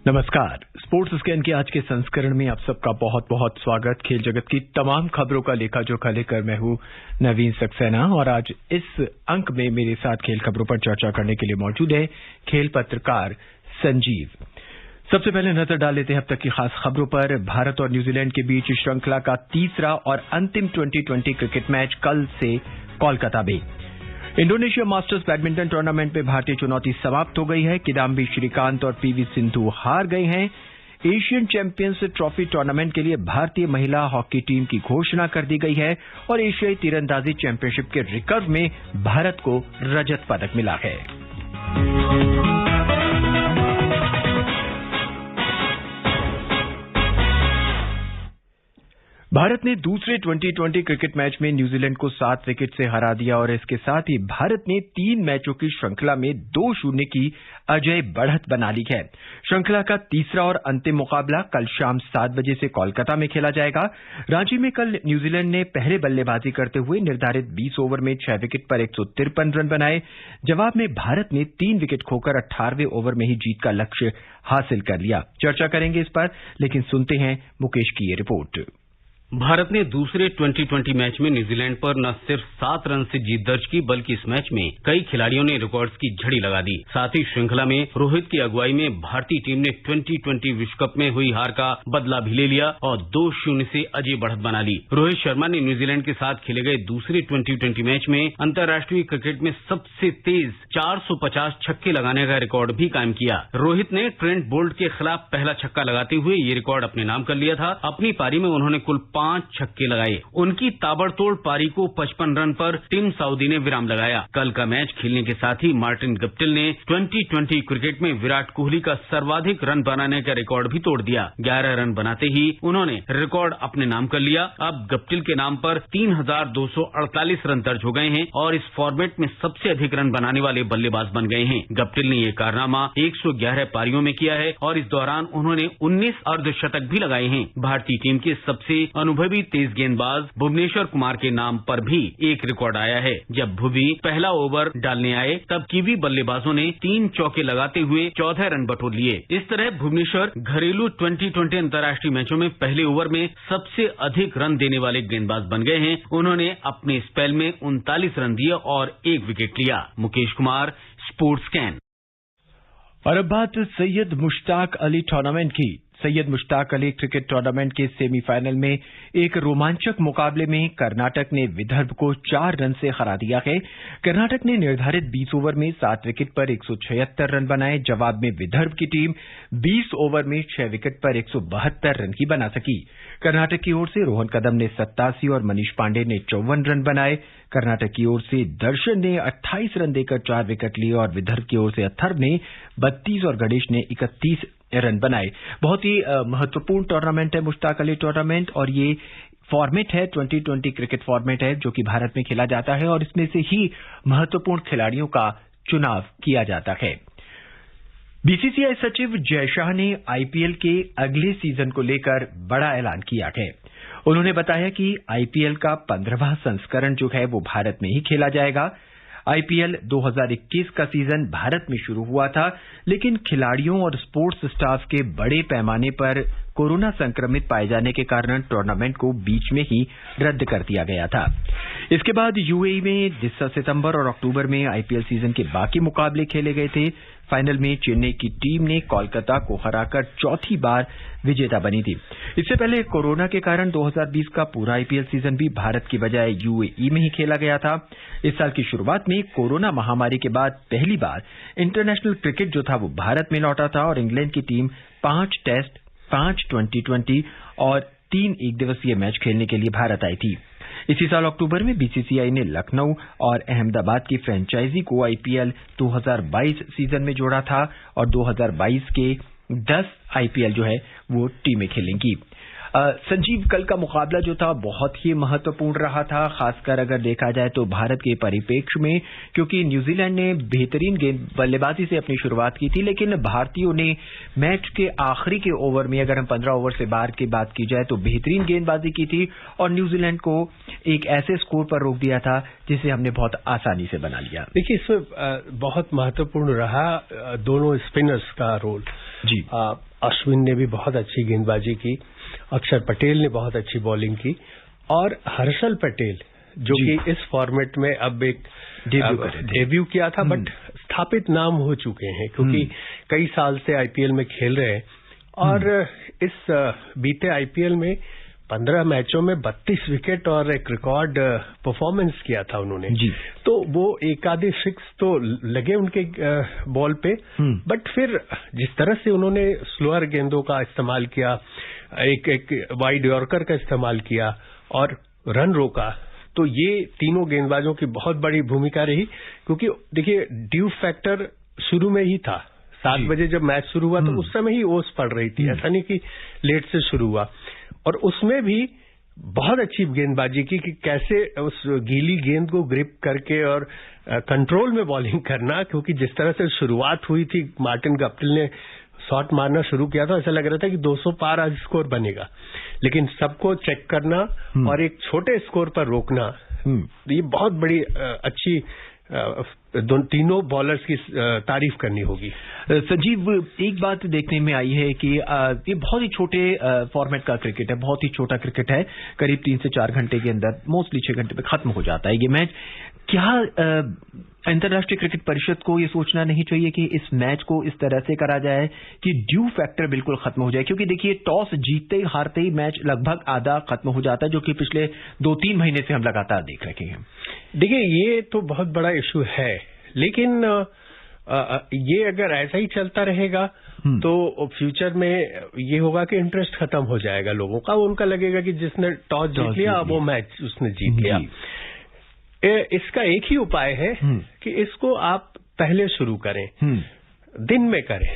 नमस्कार। Sports scan के आज के संस्करण में आप सबका बहुत बहुत स्वागत। खेल जगत की तमाम खबरों का लेखा जोखा लेकर मैं हूं नवीन सक्सेना और आज इस अंक में मेरे साथ खेल खबरों पर चर्चा करने के लिए मौजूद है खेल पत्रकार संजीव। सबसे पहले नजर डाल लेते हैं अब तक की खास खबरों पर। भारत और न्यूजीलैंड के बीच श्रृंखला का तीसरा और अंतिम 2020 क्रिकेट मैच कल से कोलकाता में। इंडोनेशिया मास्टर्स बैडमिंटन टूर्नामेंट में भारतीय चुनौती समाप्त हो गई है। किदाम्बी श्रीकांत और पीवी सिंधु हार गए हैं। एशियन चैंपियंस ट्रॉफी टूर्नामेंट के लिए भारतीय महिला हॉकी टीम की घोषणा कर दी गई है और एशियाई तीरंदाजी चैंपियनशिप के रिकर्व में भारत को रजत पदक मिला है। भारत ने दूसरे 2020 क्रिकेट मैच में न्यूजीलैंड को 7 विकेट से हरा दिया और इसके साथ ही भारत ने 3 मैचों की श्रृंखला में 2-0 की अजय बढ़त बना ली है। श्रृंखला का तीसरा और अंतिम मुकाबला कल शाम 7 बजे से कोलकाता में खेला जाएगा। रांची में कल न्यूजीलैंड ने पहले बल्लेबाजी करते हुए निर्धारित 20 ओवर में 6 विकेट पर 153 रन बनाए। जवाब में भारत ने 3 विकेट खोकर 18वें ओवर में ही जीत का लक्ष्य हासिल कर लिया। चर्चा करेंगे इस पर, लेकिन सुनते हैं मुकेश की ये रिपोर्ट। भारत ने दूसरे 2020 मैच में न्यूजीलैंड पर न सिर्फ 7 रन से जीत दर्ज की, बल्कि इस मैच में कई खिलाड़ियों ने रिकॉर्ड्स की झड़ी लगा दी। साथ ही श्रृंखला में रोहित की अगुवाई में भारतीय टीम ने 2020 विश्व कप में हुई हार का बदला भी ले लिया और 2-0 से अजय बढ़त बना ली। रोहित शर्मा ने न्यूजीलैंड के साथ खेले गए दूसरे 2020 मैच में अंतर्राष्ट्रीय क्रिकेट में सबसे तेज 450 छक्के लगाने का रिकॉर्ड भी कायम किया। रोहित ने ट्रेंट बोल्ट के खिलाफ पहला छक्का लगाते हुए ये रिकॉर्ड अपने नाम कर लिया था। अपनी पारी में उन्होंने कुल 5 छक्के लगाए। उनकी ताबड़तोड़ पारी को 55 रन पर टिम साउदी ने विराम लगाया। कल का मैच खेलने के साथ ही मार्टिन गप्टिल ने 2020 क्रिकेट में विराट कोहली का सर्वाधिक रन बनाने का रिकॉर्ड भी तोड़ दिया। 11 रन बनाते ही उन्होंने रिकॉर्ड अपने नाम कर लिया। अब गप्टिल के नाम पर 3248 रन दर्ज हो गए हैं और इस फॉर्मेट में सबसे अधिक रन बनाने वाले बल्लेबाज बन गए हैं। गप्टिल ने यह कारनामा 111 पारियों में किया है और इस दौरान उन्होंने 19 अर्धशतक भी लगाए हैं। भारतीय टीम के सबसे अनुभवी तेज गेंदबाज भुवनेश्वर कुमार के नाम पर भी एक रिकॉर्ड आया है। जब भुवी पहला ओवर डालने आए तब कीवी बल्लेबाजों ने 3 चौके लगाते हुए 14 रन बटोर लिए। इस तरह भुवनेश्वर घरेलू 2020 अंतर्राष्ट्रीय मैचों में पहले ओवर में सबसे अधिक रन देने वाले गेंदबाज बन गए हैं। उन्होंने अपने स्पेल में 39 रन दिए और 1 विकेट लिया। Mukesh Kumar, sports scan. और अब बात सैयद मुश्ताक अली टूर्नामेंट की। सैयद मुश्ताक अली क्रिकेट टूर्नामेंट के सेमीफाइनल में एक रोमांचक मुकाबले में कर्नाटक ने विदर्भ को 4 रन से हरा दिया है। कर्नाटक ने निर्धारित 20 ओवर में 7 विकेट पर 176 रन बनाए। जवाब में विदर्भ की टीम 20 ओवर में 6 विकेट पर 172 रन ही बना सकी। कर्नाटक की ओर से रोहन कदम ने 87 और मनीष पांडे ने 54 रन बनाए। कर्नाटक की ओर से दर्शन ने 28 रन देकर 4 विकेट लिए और विदर्भ की ओर से अथर्व ने 32 और गणेश ने 31 रन बनाए। बहुत ही महत्वपूर्ण टूर्नामेंट है मुश्ताक अली टूर्नामेंट और ये फॉर्मेट है 2020 क्रिकेट फॉर्मेट है जो कि भारत में खेला जाता है और इसमें से ही महत्वपूर्ण खिलाड़ियों का चुनाव किया जाता है। बीसीसीआई सचिव जय शाह ने आईपीएल के अगले सीजन को लेकर बड़ा ऐलान किया है। उन्होंने बताया कि आईपीएल का 15वां संस्करण जो है वो भारत में ही खेला जाएगा। आईपीएल 2021 का सीजन भारत में शुरू हुआ था, लेकिन खिलाड़ियों और स्पोर्ट्स स्टाफ के बड़े पैमाने पर कोरोना संक्रमित पाए जाने के कारण टूर्नामेंट को बीच में ही रद्द कर दिया गया था। इसके बाद यूएई में सितंबर और अक्टूबर में आईपीएल सीजन के बाकी मुकाबले खेले गए थे। फाइनल में चेन्नई की टीम ने कोलकाता को हराकर चौथी बार विजेता बनी थी। इससे पहले कोरोना के कारण 2020 का पूरा आईपीएल सीजन भी भारत की बजाय यूएई में ही खेला गया था। इस साल की शुरुआत में कोरोना महामारी के बाद पहली बार इंटरनेशनल क्रिकेट जो था वो भारत में लौटा था और इंग्लैंड की टीम 5 टेस्ट, 5 2020 और 3 एकदिवसीय मैच खेलने के लिए भारत आई थी। इसी साल अक्टूबर में बीसीसीआई ने लखनऊ और अहमदाबाद की फ्रेंचाइजी को आईपीएल 2022 सीजन में जोड़ा था और 2022 के 10 आईपीएल जो है वो टीमें खेलेंगी। संजीव, कल का मुकाबला जो था बहुत ही महत्वपूर्ण रहा था, खासकर अगर देखा जाए तो भारत के परिप्रेक्ष्य में, क्योंकि न्यूजीलैंड ने बेहतरीन गेंद बल्लेबाजी से अपनी शुरुआत की थी, लेकिन भारतीयों ने मैच के आखिरी के ओवर में, अगर हम 15 ओवर से बाहर की बात की जाए तो बेहतरीन गेंदबाजी की थी और न्यूजीलैंड को एक ऐसे स्कोर पर रोक दिया था जिसे हमने बहुत आसानी से बना लिया। देखिए, इसमें बहुत महत्वपूर्ण रहा दोनों स्पिनर्स का रोल। जी, अश्विन ने भी बहुत अच्छी गेंदबाजी की, अक्षर पटेल ने बहुत अच्छी बॉलिंग की, और हर्षल पटेल जो कि इस फॉर्मेट में अब एक डेब्यू किया था, बट स्थापित नाम हो चुके हैं क्योंकि कई साल से आईपीएल में खेल रहे हैं। और इस बीते आईपीएल में 15 मैचों में 32 विकेट और एक रिकॉर्ड परफॉर्मेंस किया था उन्होंने। तो वो एक आधे सिक्स तो लगे उनके बॉल पे, बट फिर जिस तरह से उन्होंने स्लोअर गेंदों का इस्तेमाल किया, एक वाइड यॉर्कर का इस्तेमाल किया और रन रोका, तो ये तीनों गेंदबाजों की बहुत बड़ी भूमिका रही। क्योंकि देखिए ड्यू फैक्टर शुरू में ही था, 7 बजे जब मैच शुरू हुआ तो उस समय ही ओस पड़ रही थी, ऐसा नहीं कि लेट से शुरू हुआ। और उसमें भी बहुत अच्छी गेंदबाजी की कि कैसे उस गीली गेंद को ग्रिप करके और कंट्रोल में बॉलिंग करना, क्योंकि जिस तरह से शुरुआत हुई थी, मार्टिन गप्टिल ने शॉट मारना शुरू किया था, ऐसा लग रहा था कि 200 पार आज स्कोर बनेगा, लेकिन सबको चेक करना और एक छोटे स्कोर पर रोकना, ये बहुत बड़ी अच्छी तीनों बॉलर्स की तारीफ करनी होगी। संजीव, एक बात देखने में आई है कि ये बहुत ही छोटे फॉर्मेट का क्रिकेट है, बहुत ही छोटा क्रिकेट है, करीब 3 से 4 घंटे के अंदर, मोस्टली 6 घंटे में खत्म हो जाता है ये मैच। क्या अंतर्राष्ट्रीय क्रिकेट परिषद को ये सोचना नहीं चाहिए कि इस मैच को इस तरह से करा जाए कि ड्यू फैक्टर बिल्कुल खत्म हो जाए? क्योंकि देखिए टॉस जीतते ही हारते ही मैच लगभग आधा खत्म हो जाता है, जो कि पिछले 2-3 महीने से हम लगातार देख रहे हैं। देखिए ये तो बहुत बड़ा इशू है, लेकिन ये अगर ऐसा ही चलता रहेगा तो फ्यूचर में ये होगा कि इंटरेस्ट खत्म हो जाएगा लोगों का। उनका लगेगा कि जिसने टॉस जीत लिया वो मैच उसने जीत लिया। इसका एक ही उपाय है कि इसको आप पहले शुरू करें, दिन में करें,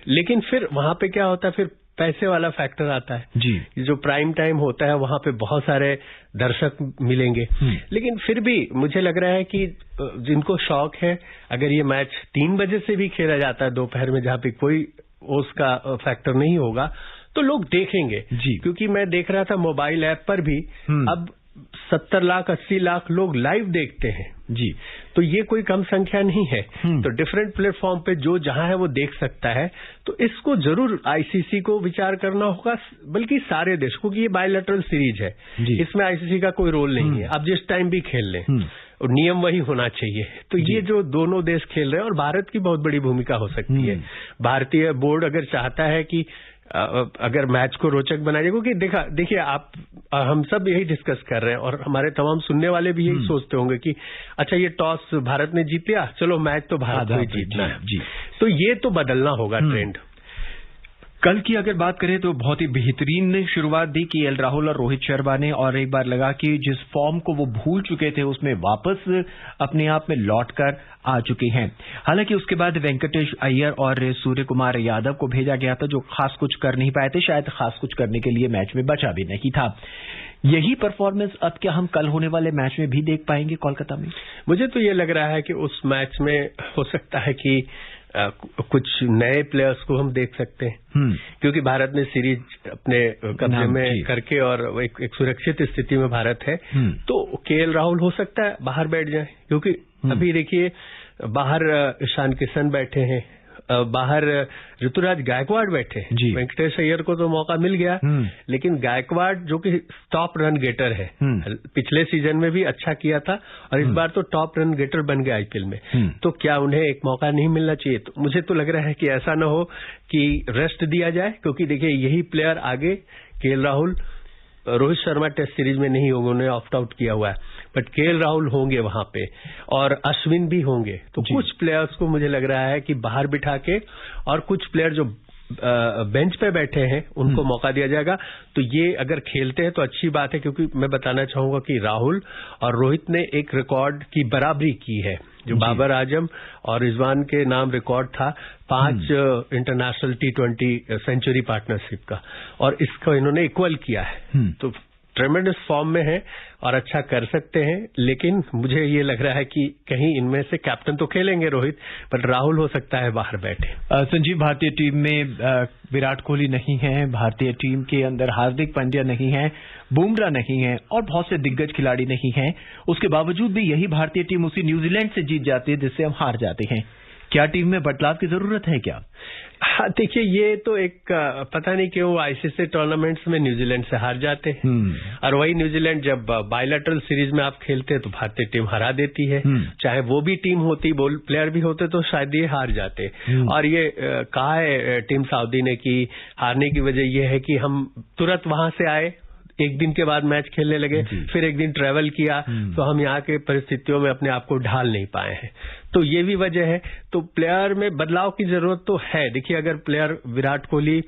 लेकिन फिर वहां पे क्या होता है, फिर पैसे वाला फैक्टर आता है जी। जो प्राइम टाइम होता है वहां पे बहुत सारे दर्शक मिलेंगे, लेकिन फिर भी मुझे लग रहा है कि जिनको शौक है, अगर ये मैच 3 बजे से भी खेला जाता है दोपहर में, जहां पे कोई उसका फैक्टर नहीं होगा, तो लोग देखेंगे जी। क्योंकि मैं देख रहा था मोबाइल ऐप पर भी अब 70 लाख 80 लाख लोग लाइव देखते हैं जी। तो ये कोई कम संख्या नहीं है। तो डिफरेंट प्लेटफॉर्म पे जो जहां है वो देख सकता है। तो इसको जरूर आईसीसी को विचार करना होगा, बल्कि सारे देश, क्योंकि ये बायलैटरल सीरीज है, इसमें आईसीसी का कोई रोल नहीं है। आप जिस टाइम भी खेल लें, और नियम वही होना चाहिए। तो ये जो दोनों देश खेल रहे हैं, और भारत की बहुत बड़ी भूमिका हो सकती है। भारतीय बोर्ड अगर चाहता है कि अगर मैच को रोचक बनाइए, क्योंकि देखिए आप हम सब यही डिस्कस कर रहे हैं और हमारे तमाम सुनने वाले भी यही सोचते होंगे कि अच्छा ये टॉस भारत ने जीत लिया, चलो मैच तो भारत को ही जीतना है जी। तो ये तो बदलना होगा ट्रेंड। कल की अगर बात करें तो बहुत ही बेहतरीन शुरुआत दी केएल राहुल और रोहित शर्मा ने, और एक बार लगा कि जिस फॉर्म को वो भूल चुके थे उसमें वापस अपने आप में लौटकर आ चुके हैं। हालांकि उसके बाद वेंकटेश अय्यर और सूर्य कुमार यादव को भेजा गया था, जो खास कुछ कर नहीं पाए थे, शायद खास कुछ करने के लिए मैच में बचा भी नहीं था। यही परफॉर्मेंस अब क्या हम कल होने वाले मैच में भी देख पाएंगे कोलकाता में? मुझे तो ये लग रहा है कि उस मैच में हो सकता है कि कुछ नए प्लेयर्स को हम देख सकते हैं, क्योंकि भारत ने सीरीज अपने कब्जे में करके और एक सुरक्षित स्थिति में भारत है। तो केएल राहुल हो सकता है बाहर बैठ जाए, क्योंकि अभी देखिए बाहर ईशान किशन बैठे हैं, बाहर ऋतुराज गायकवाड़ बैठे हैं। वेंकटेश अय्यर को तो मौका मिल गया, लेकिन गायकवाड़ जो कि टॉप रन गेटर है, पिछले सीजन में भी अच्छा किया था और इस बार तो टॉप रन गेटर बन गया आईपीएल में। तो क्या उन्हें एक मौका नहीं मिलना चाहिए? तो मुझे तो लग रहा है कि ऐसा न हो कि रेस्ट दिया जाए, क्योंकि देखिए यही प्लेयर आगे केएल राहुल, रोहित शर्मा टेस्ट सीरीज में नहीं होंगे, उन्हें ऑप्ट आउट किया हुआ है, बट केएल राहुल होंगे वहां पे और अश्विन भी होंगे। तो कुछ प्लेयर्स को मुझे लग रहा है कि बाहर बिठा के और कुछ प्लेयर जो बेंच पे बैठे हैं उनको मौका दिया जाएगा। तो ये अगर खेलते हैं तो अच्छी बात है, क्योंकि मैं बताना चाहूंगा कि राहुल और रोहित ने एक रिकॉर्ड की बराबरी की है, जो बाबर आजम और रिजवान के नाम रिकॉर्ड था 5 इंटरनेशनल T20 सेंचुरी पार्टनरशिप का, और इसको इन्होंने इक्वल किया है। तो ट्रेमेंडस फॉर्म में है और अच्छा कर सकते हैं, लेकिन मुझे ये लग रहा है कि कहीं इनमें से कैप्टन तो खेलेंगे रोहित, पर राहुल हो सकता है बाहर बैठे। संजीव, भारतीय टीम में विराट कोहली नहीं है, भारतीय टीम के अंदर हार्दिक पांड्या नहीं है, बुमराह नहीं है और बहुत से दिग्गज खिलाड़ी नहीं हैं। उसके बावजूद भी यही भारतीय टीम उसी न्यूजीलैंड से जीत जाती है जिससे हम हार जाते हैं। क्या टीम में बदलाव की जरूरत है क्या? हाँ, देखिए ये तो एक पता नहीं क्यों आईसीसी टूर्नामेंट्स में न्यूजीलैंड से हार जाते हैं और वही न्यूजीलैंड जब बायलैटरल सीरीज में आप खेलते हैं तो भारतीय टीम हरा देती है। चाहे वो भी टीम होती, बोल प्लेयर भी होते तो शायद ये हार जाते। और ये कहा है टीम सऊदी ने कि हारने की वजह ये है कि हम तुरंत वहां से आए, एक दिन के बाद मैच खेलने लगे, फिर एक दिन ट्रैवल किया, तो हम यहाँ के परिस्थितियों में अपने आप को ढाल नहीं पाए हैं। तो ये भी वजह है। तो प्लेयर में बदलाव की जरूरत तो है। देखिए अगर प्लेयर विराट कोहली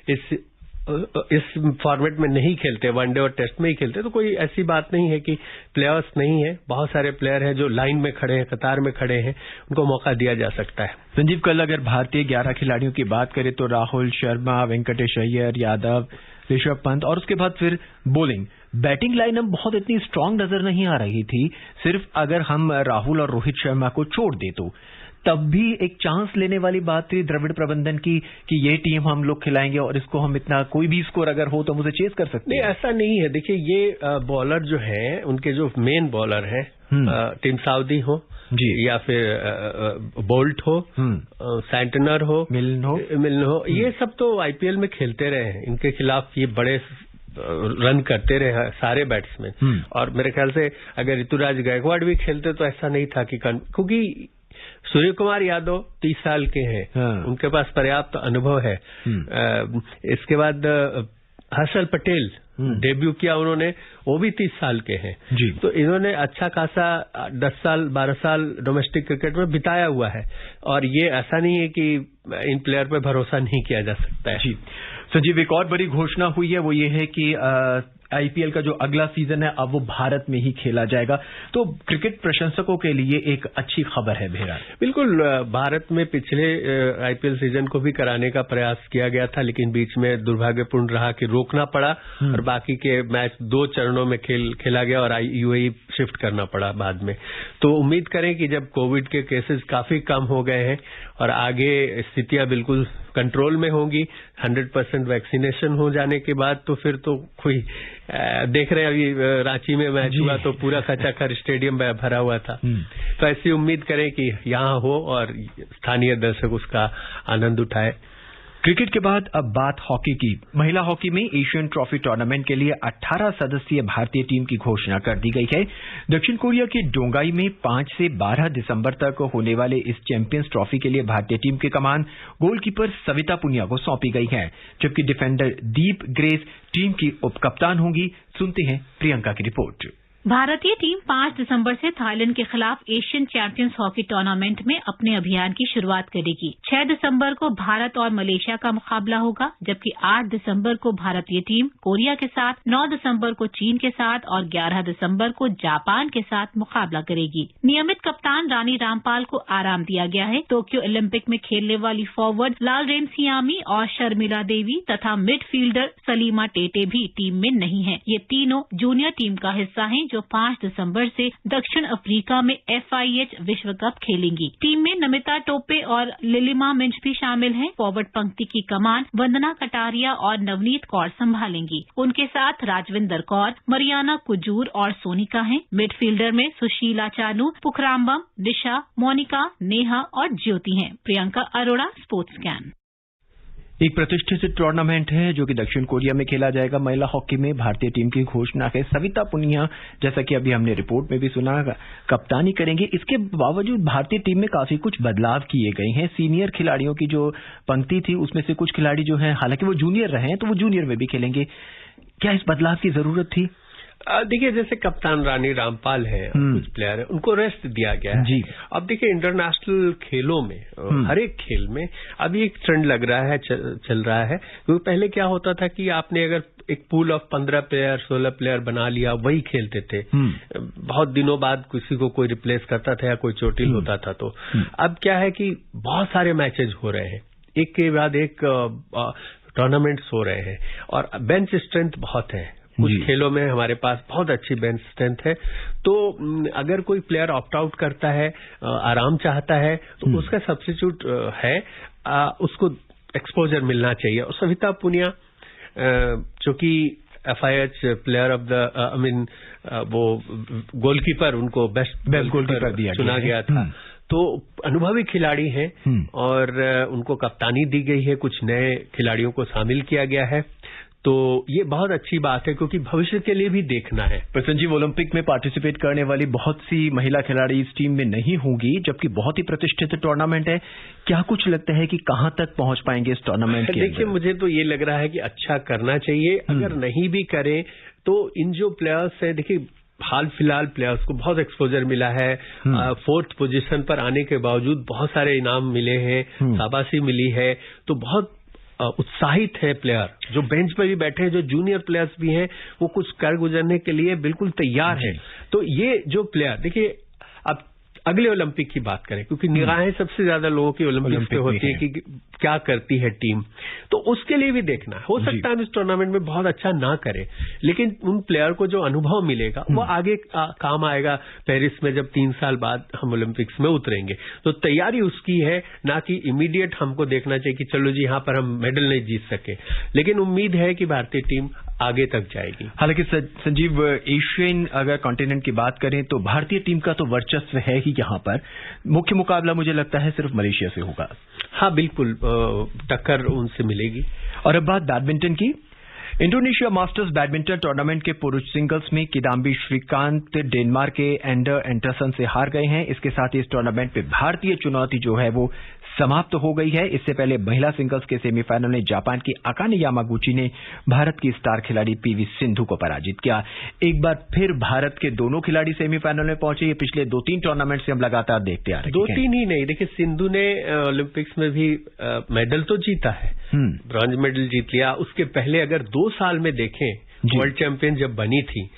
इस फॉर्मेट में नहीं खेलते, वनडे और टेस्ट में ही खेलते, तो कोई ऐसी बात नहीं है कि प्लेयर्स नहीं है। बहुत सारे प्लेयर हैं जो लाइन में खड़े हैं, कतार में खड़े हैं, उनको मौका दिया जा सकता है। संजीव, कल अगर भारतीय 11 खिलाड़ियों की बात करें तो राहुल शर्मा, वेंकटेश अय्यर, यादव, ऋषभ पंत और उसके बाद फिर बॉलिंग, बैटिंग लाइनअप बहुत इतनी स्ट्रांग नजर नहीं आ रही थी। सिर्फ अगर हम राहुल और रोहित शर्मा को छोड़ दे तो तब भी एक चांस लेने वाली बात थी द्रविड़ प्रबंधन की कि ये टीम हम लोग खिलाएंगे और इसको हम इतना कोई भी स्कोर अगर हो तो हम उसे चेस कर सकते हैं। नहीं, ऐसा नहीं है। देखिए ये बॉलर जो हैं, उनके जो मेन बॉलर हैं, टीम सऊदी हो जी या फिर बोल्ट हो, सैंटनर हो, मिलन हो, ये सब तो आईपीएल में खेलते रहे हैं। इनके खिलाफ ये बड़े रन करते रहे सारे बैट्समैन। और मेरे ख्याल से अगर ऋतुराज गायकवाड़ भी खेलते तो ऐसा नहीं था कि क्योंकि सूर्य कुमार यादव 30 साल के हैं, उनके पास पर्याप्त अनुभव है। इसके बाद हर्षल पटेल डेब्यू किया उन्होंने, वो भी 30 साल के हैं जी। तो इन्होंने अच्छा खासा 10 साल 12 साल डोमेस्टिक क्रिकेट में बिताया हुआ है और ये ऐसा नहीं है कि इन प्लेयर पे भरोसा नहीं किया जा सकता है जी। संजीव, एक और बड़ी घोषणा हुई है, वो ये है कि आईपीएल का जो अगला सीजन है अब वो भारत में ही खेला जाएगा। तो क्रिकेट प्रशंसकों के लिए एक अच्छी खबर है भेड़ा। बिल्कुल, भारत में पिछले आईपीएल सीजन को भी कराने का प्रयास किया गया था, लेकिन बीच में दुर्भाग्यपूर्ण रहा कि रोकना पड़ा और बाकी के मैच 2 चरणों में खेला गया और यूएई शिफ्ट करना पड़ा बाद में। तो उम्मीद करें कि जब कोविड के केसेस काफी कम हो गए हैं और आगे स्थितियां बिल्कुल कंट्रोल में होंगी, 100% वैक्सीनेशन हो जाने के बाद, तो फिर तो कोई देख रहे हैं अभी रांची में मैच हुआ तो पूरा खचाखच स्टेडियम भरा हुआ था। तो ऐसी उम्मीद करें कि यहाँ हो और स्थानीय दर्शक उसका आनंद उठाए। क्रिकेट के बाद अब बात हॉकी की। महिला हॉकी में एशियन ट्रॉफी टूर्नामेंट के लिए 18 सदस्यीय भारतीय टीम की घोषणा कर दी गई है। दक्षिण कोरिया के डोंगाई में 5 से 12 दिसंबर तक होने वाले इस चैंपियंस ट्रॉफी के लिए भारतीय टीम की कमान गोलकीपर सविता पुनिया को सौंपी गई है, जबकि डिफेंडर दीप ग्रेस टीम की उपकप्तान होंगी। सुनते हैं प्रियंका की रिपोर्ट। भारतीय टीम 5 दिसंबर से थाईलैंड के खिलाफ एशियन चैंपियंस हॉकी टूर्नामेंट में अपने अभियान की शुरुआत करेगी। 6 दिसंबर को भारत और मलेशिया का मुकाबला होगा, जबकि 8 दिसंबर को भारतीय टीम कोरिया के साथ, 9 दिसंबर को चीन के साथ और 11 दिसंबर को जापान के साथ मुकाबला करेगी। नियमित कप्तान रानी रामपाल को आराम दिया गया है। टोक्यो ओलंपिक में खेलने वाली फॉरवर्ड लालरेमसियामी और शर्मिला देवी तथा मिडफील्डर सलीमा टेटे भी टीम में नहीं है। ये तीनों जूनियर टीम का हिस्सा हैं जो 5 दिसंबर से दक्षिण अफ्रीका में FIH विश्व कप खेलेंगी। टीम में नमिता टोपे और लिलिमा मिंज भी शामिल हैं। फॉरवर्ड पंक्ति की कमान वंदना कटारिया और नवनीत कौर संभालेंगी। उनके साथ राजविंदर कौर, मरियाना कुजूर और सोनिका हैं। मिडफील्डर में सुशीला चानू, पुखरामबम, दिशा, मोनिका, नेहा और ज्योति हैं। Priyanka Arora, sports can. एक प्रतिष्ठित टूर्नामेंट है जो कि दक्षिण कोरिया में खेला जाएगा। महिला हॉकी में भारतीय टीम की घोषणा है। सविता पुनिया, जैसा कि अभी हमने रिपोर्ट में भी सुना, कप्तानी करेंगे। इसके बावजूद भारतीय टीम में काफी कुछ बदलाव किए गए हैं। सीनियर खिलाड़ियों की जो पंक्ति थी उसमें से कुछ खिलाड़ी जो हैं, हालांकि वो जूनियर रहे हैं तो वो जूनियर में भी खेलेंगे। क्या इस बदलाव की जरूरत थी? देखिए, जैसे कप्तान रानी रामपाल है, कुछ प्लेयर है, उनको रेस्ट दिया गया है जी। अब देखिए, इंटरनेशनल खेलों में हर एक खेल में अभी एक ट्रेंड लग रहा है, चल रहा है। क्योंकि पहले क्या होता था कि आपने अगर एक पूल ऑफ 15 प्लेयर 16 प्लेयर बना लिया, वही खेलते थे। बहुत दिनों बाद किसी को कोई रिप्लेस करता था या कोई चोटिल होता था। तो अब क्या है कि बहुत सारे मैचेज हो रहे हैं, एक के बाद एक टूर्नामेंट्स हो रहे हैं और बेंच स्ट्रेंथ बहुत है। कुछ खेलों में हमारे पास बहुत अच्छी बेंच स्ट्रेंथ है। तो अगर कोई प्लेयर ऑप्ट आउट करता है, आराम चाहता है, तो उसका सब्स्टिट्यूट है, उसको एक्सपोजर मिलना चाहिए। और सविता पुनिया जो कि FIH प्लेयर ऑफ द वो गोलकीपर, उनको बेस्ट गोलकीपर चुना गया था। तो अनुभवी खिलाड़ी हैं और उनको कप्तानी दी गई है, कुछ नए खिलाड़ियों को शामिल किया गया है, तो ये बहुत अच्छी बात है क्योंकि भविष्य के लिए भी देखना है। पर संजीव, ओलंपिक में पार्टिसिपेट करने वाली बहुत सी महिला खिलाड़ी इस टीम में नहीं होंगी, जबकि बहुत ही प्रतिष्ठित टूर्नामेंट है। क्या कुछ लगता है कि कहां तक पहुंच पाएंगे इस टूर्नामेंट के? देखिए, मुझे तो ये लग रहा है कि अच्छा करना चाहिए। अगर नहीं भी करें तो इन जो प्लेयर्स हैं, देखिए हाल फिलहाल प्लेयर्स को बहुत एक्सपोजर मिला है, 4th पोजीशन पर आने के बावजूद बहुत सारे इनाम मिले हैं, शाबाशी मिली है, तो बहुत उत्साहित है प्लेयर। जो बेंच पर भी बैठे हैं, जो जूनियर प्लेयर्स भी हैं, वो कुछ कर गुजरने के लिए बिल्कुल तैयार है। तो ये जो प्लेयर, देखिए अब अगले ओलंपिक की बात करें, क्योंकि निगाहें सबसे ज्यादा लोगों की ओलंपिक पे होती है कि क्या करती है टीम, तो उसके लिए भी देखना है। हो सकता है इस टूर्नामेंट में बहुत अच्छा ना करे, लेकिन उन प्लेयर को जो अनुभव मिलेगा वो आगे काम आएगा। पेरिस में जब 3 साल बाद हम ओलंपिक्स में उतरेंगे, तो तैयारी उसकी है, ना कि इमीडिएट हमको देखना चाहिए कि चलो जी यहाँ पर हम मेडल नहीं जीत सके। लेकिन उम्मीद है कि भारतीय टीम आगे तक जाएगी। हालांकि संजीव, एशियन अगर कॉन्टिनेंट की बात करें तो भारतीय टीम का तो वर्चस्व है ही यहाँ पर। मुख्य मुकाबला मुझे लगता है सिर्फ मलेशिया से होगा। हाँ बिल्कुल, टक्कर उनसे मिलेगी। और अब बात बैडमिंटन की। इंडोनेशिया मास्टर्स बैडमिंटन टूर्नामेंट के पुरुष सिंगल्स में किदाम्बी श्रीकांत डेनमार्क के एंडर एंडरसन से हार गए हैं। इसके साथ ही इस टूर्नामेंट में भारतीय चुनौती जो है वो समाप्त हो गई है। इससे पहले महिला सिंगल्स के सेमीफाइनल में जापान की अकाने यामागुची ने भारत की स्टार खिलाड़ी पीवी सिंधु को पराजित किया। एक बार फिर भारत के दोनों खिलाड़ी सेमीफाइनल में पहुंचे। ये पिछले 2-3 टूर्नामेंट से हम लगातार देखते आ रहे हैं। 2-3 ही नहीं, देखिए सिंधु ने ओलंपिक्स में भी मेडल तो जीता है, ब्रॉन्ज मेडल जीत लिया। उसके पहले अगर 2 साल में देखें, वर्ल्ड चैंपियन जब बनी थी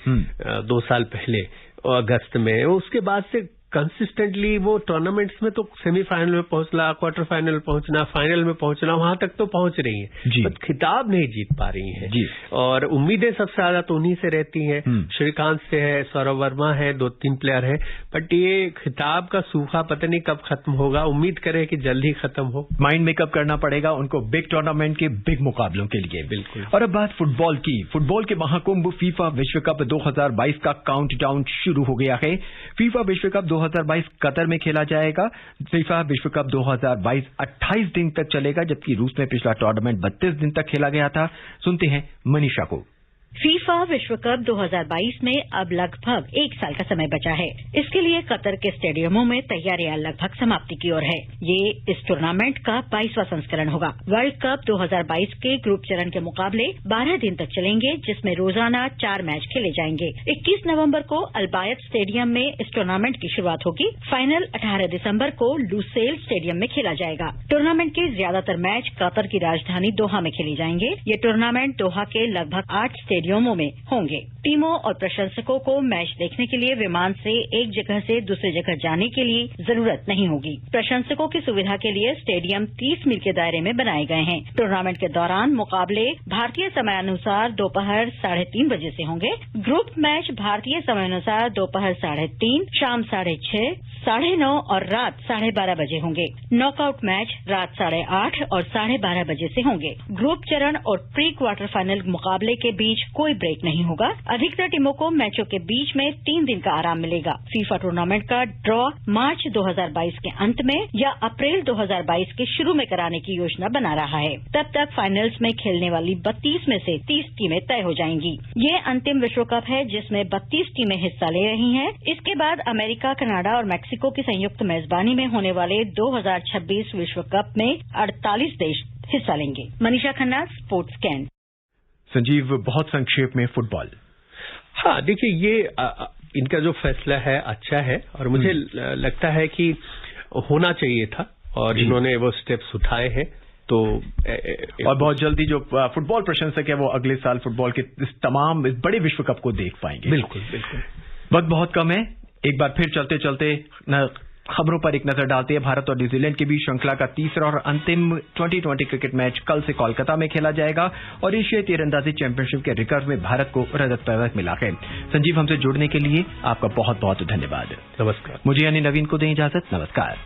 2 साल पहले अगस्त में, उसके बाद से कंसिस्टेंटली वो टूर्नामेंट्स में तो सेमीफाइनल में पहुंचना, क्वार्टर फाइनल में पहुंचना, फाइनल में पहुंचना, वहां तक तो पहुंच रही हैं, बट खिताब नहीं जीत पा रही हैं। और उम्मीदें सबसे ज्यादा तो उन्हीं से रहती हैं। श्रीकांत से है, सौरभ वर्मा है, 2-3 प्लेयर हैं, बट ये खिताब का सूखा पता नहीं कब खत्म होगा। उम्मीद करें कि जल्दी खत्म हो। माइंड मेकअप करना पड़ेगा उनको बिग टूर्नामेंट के बिग मुकाबलों के लिए। बिल्कुल। और अब बात फुटबॉल की। फुटबॉल के महाकुंभ फीफा विश्व कप 2022 का काउंटडाउन शुरू हो गया है। फीफा विश्व कप 2022 कतर में खेला जाएगा। फीफा विश्व कप 2022 28 दिन तक चलेगा, जबकि रूस में पिछला टूर्नामेंट 32 दिन तक खेला गया था। सुनते हैं मनीषा को। फीफा विश्व कप 2022 में अब लगभग 1 साल का समय बचा है। इसके लिए कतर के स्टेडियमों में तैयारियां लगभग समाप्ति की ओर है। ये इस टूर्नामेंट का 22वां संस्करण होगा। वर्ल्ड कप 2022 के ग्रुप चरण के मुकाबले 12 दिन तक चलेंगे, जिसमें रोजाना 4 मैच खेले जाएंगे। 21 नवंबर को अल्बायत स्टेडियम में इस टूर्नामेंट की शुरुआत होगी। फाइनल 18 दिसंबर को लुसेल स्टेडियम में खेला जाएगा। टूर्नामेंट के ज्यादातर मैच कतर की राजधानी दोहा में खेले जाएंगे। ये टूर्नामेंट दोहा के लगभग 8 स्टेडियमों में होंगे। टीमों और प्रशंसकों को मैच देखने के लिए विमान से एक जगह से दूसरी जगह जाने के लिए जरूरत नहीं होगी। प्रशंसकों की सुविधा के लिए स्टेडियम 30 मील के दायरे में बनाए गए हैं। टूर्नामेंट के दौरान मुकाबले भारतीय समयानुसार दोपहर 3:30 बजे से होंगे। ग्रुप मैच भारतीय समयानुसार दोपहर 3:30, शाम 6:30, 9:30 और रात 12:30 बजे होंगे। नॉकआउट मैच रात 8:30 और 12:30 बजे से होंगे। ग्रुप चरण और प्री क्वार्टर फाइनल मुकाबले के बीच कोई ब्रेक नहीं होगा। अधिकतर टीमों को मैचों के बीच में 3 दिन का आराम मिलेगा। फीफा टूर्नामेंट का ड्रॉ मार्च 2022 के अंत में या अप्रैल 2022 के शुरू में कराने की योजना बना रहा है। तब तक फाइनल्स में खेलने वाली 32 में से 30 टीमें तय हो जाएंगी। ये अंतिम विश्व कप है जिसमें 32 टीमें हिस्सा ले रही हैं। इसके बाद अमेरिका, कनाडा और मैक्सिको की संयुक्त मेजबानी में होने वाले 2026 विश्व कप में 48 देश हिस्सा लेंगे। Manisha Khanna, sports can. संजीव, बहुत संक्षेप में फुटबॉल। हाँ, देखिए ये इनका जो फैसला है अच्छा है और मुझे लगता है कि होना चाहिए था और इन्होंने वो स्टेप्स उठाए हैं। तो और बहुत जल्दी जो फुटबॉल प्रशंसक है वो अगले साल फुटबॉल के तमाम बड़े विश्व कप को देख पाएंगे। बिल्कुल बिल्कुल। वक्त बहुत कम है। एक बार फिर चलते चलते खबरों पर एक नजर डालते हैं। भारत और न्यूजीलैंड के बीच श्रृंखला का तीसरा और अंतिम 2020 क्रिकेट मैच कल से कोलकाता में खेला जाएगा और एशियाई तीरंदाजी चैंपियनशिप के रिकर्व में भारत को रजत पदक मिला है। संजीव, हमसे जुड़ने के लिए आपका बहुत बहुत धन्यवाद। नमस्कार। मुझे यानी नवीन को दें इजाजत। नमस्कार।